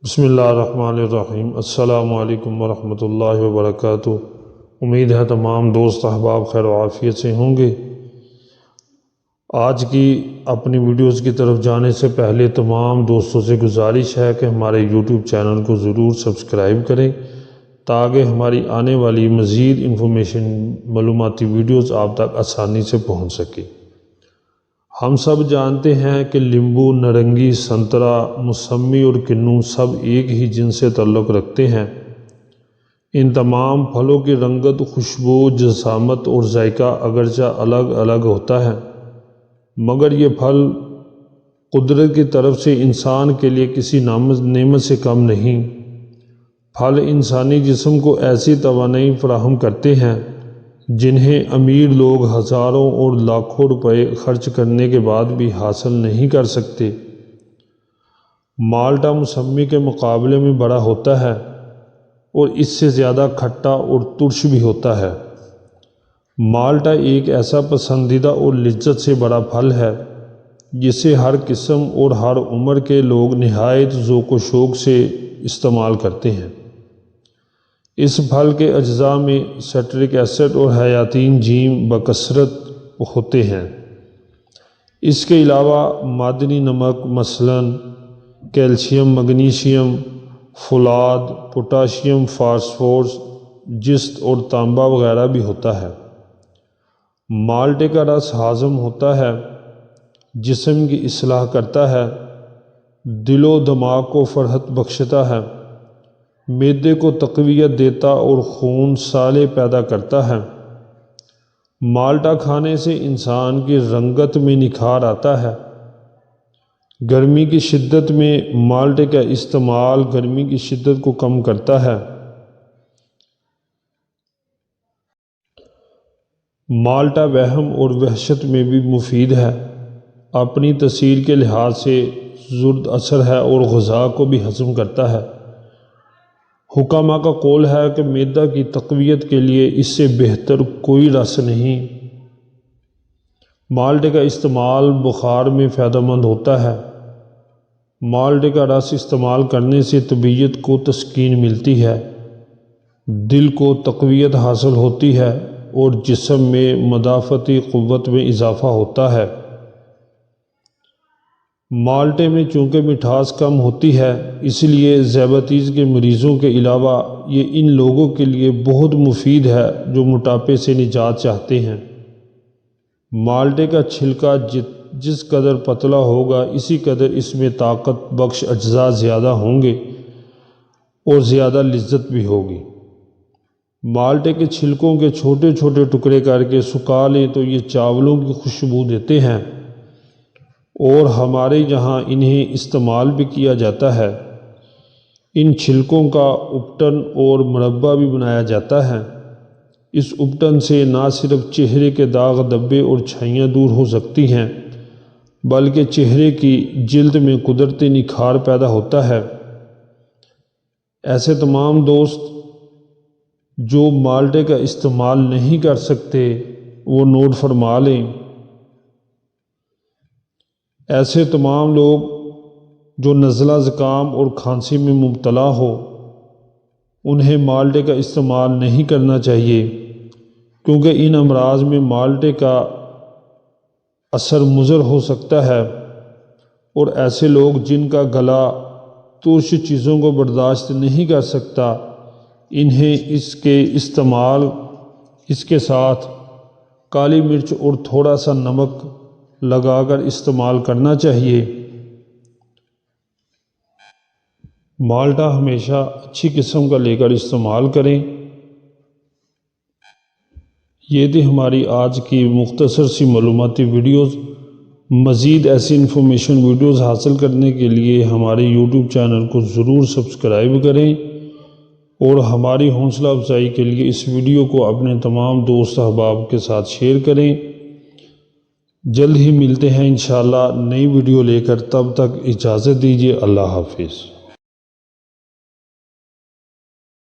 بسم اللہ الرحمن الرحیم۔ السلام علیکم ورحمۃ اللہ وبرکاتہ۔ امید ہے تمام دوست احباب خیر و عافیت سے ہوں گے۔ آج کی اپنی ویڈیوز کی طرف جانے سے پہلے تمام دوستوں سے گزارش ہے کہ ہمارے یوٹیوب چینل کو ضرور سبسکرائب کریں تاکہ ہماری آنے والی مزید انفارمیشن معلوماتی ویڈیوز آپ تک آسانی سے پہنچ سکے۔ ہم سب جانتے ہیں کہ لیمبو، نارنگی، سنترا، موسمی اور کنو سب ایک ہی جنس سے تعلق رکھتے ہیں۔ ان تمام پھلوں کی رنگت، خوشبو، جسامت اور ذائقہ اگرچہ الگ الگ ہوتا ہے، مگر یہ پھل قدرت کی طرف سے انسان کے لیے کسی نعمت سے کم نہیں۔ پھل انسانی جسم کو ایسی توانائی فراہم کرتے ہیں جنہیں امیر لوگ ہزاروں اور لاکھوں روپے خرچ کرنے کے بعد بھی حاصل نہیں کر سکتے۔ مالٹا موسمی کے مقابلے میں بڑا ہوتا ہے اور اس سے زیادہ کھٹا اور ترش بھی ہوتا ہے۔ مالٹا ایک ایسا پسندیدہ اور لذت سے بڑا پھل ہے جسے ہر قسم اور ہر عمر کے لوگ نہایت ذوق و شوق سے استعمال کرتے ہیں۔ اس پھل کے اجزاء میں سٹرک ایسڈ اور حیاتین انزیم بکثرت ہوتے ہیں۔ اس کے علاوہ معدنی نمک مثلاً کیلشیم، مگنیشیم، فولاد، پوٹاشیم، فاسفورس، جست اور تانبا وغیرہ بھی ہوتا ہے۔ مالٹے کا رس ہاضم ہوتا ہے، جسم کی اصلاح کرتا ہے، دل و دماغ کو فرحت بخشتا ہے، معدے کو تقویت دیتا اور خون سالے پیدا کرتا ہے۔ مالٹا کھانے سے انسان کی رنگت میں نکھار آتا ہے۔ گرمی کی شدت میں مالٹے کا استعمال گرمی کی شدت کو کم کرتا ہے۔ مالٹا وہم اور وحشت میں بھی مفید ہے۔ اپنی تاثیر کے لحاظ سے زرد اثر ہے اور غذا کو بھی ہضم کرتا ہے۔ حکماء کا قول ہے کہ معدہ کی تقویت کے لیے اس سے بہتر کوئی رس نہیں۔ مالٹے کا استعمال بخار میں فائدہ مند ہوتا ہے۔ مالٹے کا رس استعمال کرنے سے طبیعت کو تسکین ملتی ہے، دل کو تقویت حاصل ہوتی ہے اور جسم میں مدافعتی قوت میں اضافہ ہوتا ہے۔ مالٹے میں چونکہ مٹھاس کم ہوتی ہے، اس لیے ذیابیطس کے مریضوں کے علاوہ یہ ان لوگوں کے لیے بہت مفید ہے جو موٹاپے سے نجات چاہتے ہیں۔ مالٹے کا چھلکا جس قدر پتلا ہوگا اسی قدر اس میں طاقت بخش اجزاء زیادہ ہوں گے اور زیادہ لذت بھی ہوگی۔ مالٹے کے چھلکوں کے چھوٹے چھوٹے ٹکڑے کر کے سکھا لیں تو یہ چاولوں کی خوشبو دیتے ہیں اور ہمارے یہاں انہیں استعمال بھی کیا جاتا ہے۔ ان چھلکوں کا اپٹن اور مربع بھی بنایا جاتا ہے۔ اس اپٹن سے نہ صرف چہرے کے داغ، دھبے اور چھائیاں دور ہو سکتی ہیں بلکہ چہرے کی جلد میں قدرتی نکھار پیدا ہوتا ہے۔ ایسے تمام دوست جو مالٹے کا استعمال نہیں کر سکتے وہ نوٹ فرما لیں۔ ایسے تمام لوگ جو نزلہ، زکام اور کھانسی میں مبتلا ہو انہیں مالٹے کا استعمال نہیں کرنا چاہیے، کیونکہ ان امراض میں مالٹے کا اثر مضر ہو سکتا ہے، اور ایسے لوگ جن کا گلا ترش چیزوں کو برداشت نہیں کر سکتا انہیں اس کے ساتھ کالی مرچ اور تھوڑا سا نمک لگا کر استعمال کرنا چاہیے۔ مالٹا ہمیشہ اچھی قسم کا لے کر استعمال کریں۔ یہ تھی ہماری آج کی مختصر سی معلوماتی ویڈیوز۔ مزید ایسی انفارمیشن ویڈیوز حاصل کرنے کے لیے ہمارے یوٹیوب چینل کو ضرور سبسکرائب کریں اور ہماری حوصلہ افزائی کے لیے اس ویڈیو کو اپنے تمام دوست احباب کے ساتھ شیئر کریں۔ جلد ہی ملتے ہیں انشاءاللہ نئی ویڈیو لے کر، تب تک اجازت دیجیے۔ اللہ حافظ۔